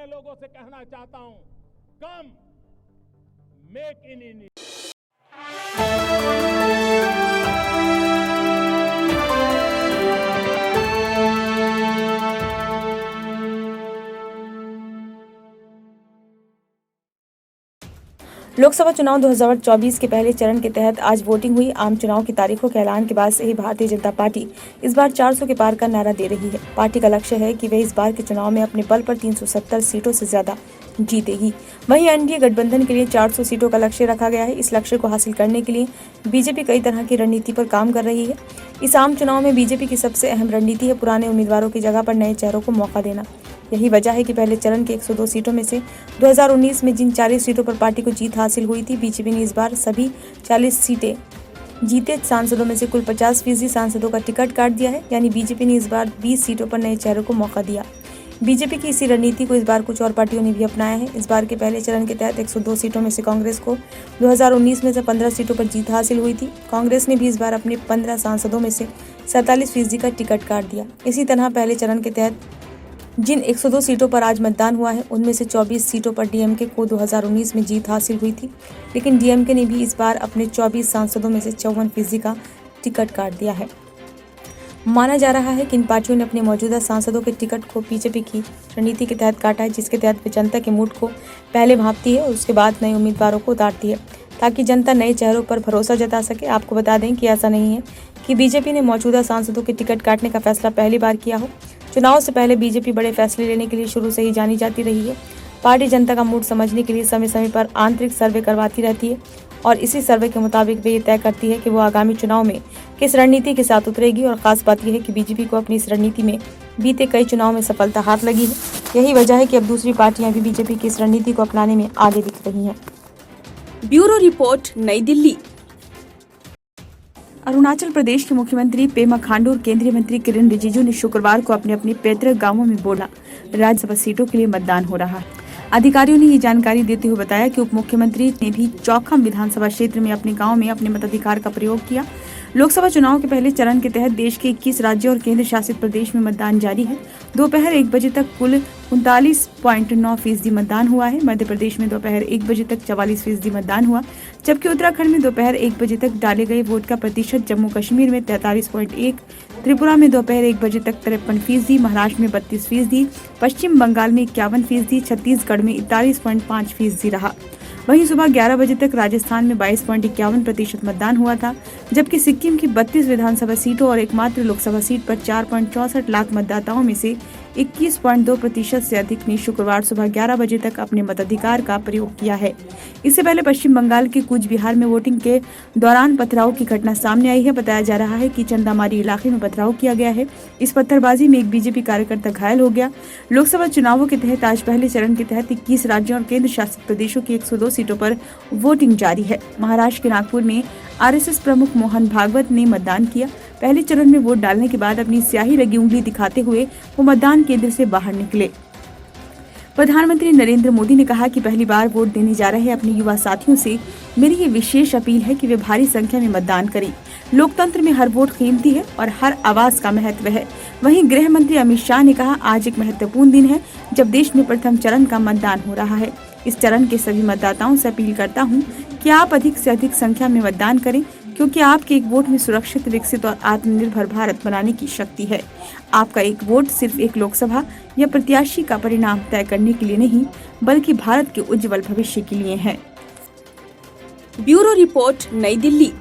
लोगों से कहना चाहता हूं, कम मेक इन इंडिया। लोकसभा चुनाव 2024 के पहले चरण के तहत आज वोटिंग हुई। आम चुनाव की तारीखों के ऐलान के बाद से ही भारतीय जनता पार्टी इस बार 400 के पार का नारा दे रही है। पार्टी का लक्ष्य है कि वह इस बार के चुनाव में अपने बल पर 370 सीटों से ज्यादा जीतेगी। वहीं एनडीए गठबंधन के लिए 400 सीटों का लक्ष्य रखा गया है। इस लक्ष्य को हासिल करने के लिए बीजेपी कई तरह की रणनीति पर काम कर रही है। इस आम चुनाव में बीजेपी की सबसे अहम रणनीति है पुराने उम्मीदवारों की जगह पर नए चेहरों को मौका देना। यही वजह है कि पहले चरण के 102 सीटों में से 2019 में जिन 40 सीटों पर पार्टी को जीत हासिल हुई थी, बीजेपी ने इस बार सभी 40 सीटें जीते सांसदों में से कुल 50% सांसदों का टिकट काट दिया है। यानी बीजेपी ने इस बार 20 सीटों पर नए चेहरों को मौका दिया। बीजेपी की इसी रणनीति को इस बार कुछ और पार्टियों ने भी अपनाया है। इस बार के पहले चरण के तहत 102 सीटों में से कांग्रेस को 2019 में से 15 सीटों पर जीत हासिल हुई थी। कांग्रेस ने भी इस बार अपने 15 सांसदों में से 47% का टिकट काट दिया। इसी तरह पहले चरण के तहत जिन 102 सीटों पर आज मतदान हुआ है, उनमें से 24 सीटों पर डीएमके को 2019 में जीत हासिल हुई थी, लेकिन डीएमके ने भी इस बार अपने 24 सांसदों में से 54% का टिकट काट दिया है। माना जा रहा है कि इन पार्टियों ने अपने मौजूदा सांसदों के टिकट को बीजेपी की रणनीति के तहत काटा है, जिसके तहत वे जनता के मूड को पहले भांपती है और उसके बाद नए उम्मीदवारों को उतारती है, ताकि जनता नए चेहरों पर भरोसा जता सके। आपको बता दें कि ऐसा नहीं है कि बीजेपी ने मौजूदा सांसदों के टिकट काटने का फैसला पहली बार किया हो। चुनाव से पहले बीजेपी बड़े फैसले लेने के लिए शुरू से ही जानी जाती रही है। पार्टी जनता का मूड समझने के लिए समय समय पर आंतरिक सर्वे करवाती रहती है और इसी सर्वे के मुताबिक वे ये तय करती है कि वो आगामी चुनाव में किस रणनीति के साथ उतरेगी। और खास बात यह है कि बीजेपी को अपनी इस रणनीति में बीते कई चुनाव में सफलता हाथ लगी है। यही वजह है कि अब दूसरी पार्टियां भी बीजेपी की इस रणनीति को अपनाने में आगे दिख रही हैं। ब्यूरो रिपोर्ट, नई दिल्ली। अरुणाचल प्रदेश के मुख्यमंत्री पेमा खांडू और केंद्रीय मंत्री किरेन रिजिजू ने शुक्रवार को अपने अपने पैतृक गांवों में बोला राज्यसभा सीटों के लिए मतदान हो रहा है। अधिकारियों ने ये जानकारी देते हुए बताया कि उप मुख्यमंत्री ने भी चौखम विधानसभा क्षेत्र में अपने गांव में अपने मताधिकार का प्रयोग किया। लोकसभा चुनाव के पहले चरण के तहत देश के 21 राज्यों और केंद्र शासित प्रदेश में मतदान जारी है। दोपहर 1 बजे तक कुल 39.9% मतदान हुआ है। मध्य प्रदेश में दोपहर 1 बजे तक 44% मतदान हुआ, जबकि उत्तराखंड में दोपहर 1 बजे तक डाले गए वोट का प्रतिशत जम्मू कश्मीर में 43.1, त्रिपुरा में दोपहर 1 बजे तक 53%, महाराष्ट्र में 32%, पश्चिम बंगाल में 51%, छत्तीसगढ़ में 41.5% रहा। वहीं सुबह 11 बजे तक राजस्थान में 22.51% मतदान हुआ था, जबकि सिक्किम की 32 विधानसभा सीटों और एकमात्र लोकसभा सीट पर 4.64 लाख मतदाताओं में से 21.2% से अधिक ने शुक्रवार सुबह 11 बजे तक अपने मताधिकार का प्रयोग किया है। इससे पहले पश्चिम बंगाल के कूच बिहार में वोटिंग के दौरान पथराव की घटना सामने आई है। बताया जा रहा है कि चंदामारी इलाके में पथराव किया गया है। इस पत्थरबाजी में एक बीजेपी कार्यकर्ता घायल हो गया। लोकसभा चुनावों के तहत आज पहले चरण के तहत 21 राज्यों और केंद्र शासित प्रदेशों की 102 सीटों पर वोटिंग जारी है। महाराष्ट्र के नागपुर में आरएसएस प्रमुख मोहन भागवत ने मतदान किया। पहले चरण में वोट डालने के बाद अपनी स्याही लगी उंगली दिखाते हुए वो मतदान केंद्र से बाहर निकले। प्रधानमंत्री नरेंद्र मोदी ने कहा कि पहली बार वोट देने जा रहे अपने युवा साथियों से मेरी ये विशेष अपील है कि वे भारी संख्या में मतदान करें। लोकतंत्र में हर वोट कीमती है और हर आवाज का महत्व है। वहीं गृह मंत्री अमित शाह ने कहा, आज एक महत्वपूर्ण दिन है जब देश में प्रथम चरण का मतदान हो रहा है। इस चरण के सभी मतदाताओं से अपील करता हूं कि आप अधिक से अधिक संख्या में मतदान करें, क्योंकि आपके एक वोट में सुरक्षित, विकसित और आत्मनिर्भर भारत बनाने की शक्ति है। आपका एक वोट सिर्फ एक लोकसभा या प्रत्याशी का परिणाम तय करने के लिए नहीं, बल्कि भारत के उज्जवल भविष्य के लिए है। ब्यूरो रिपोर्ट, नई दिल्ली।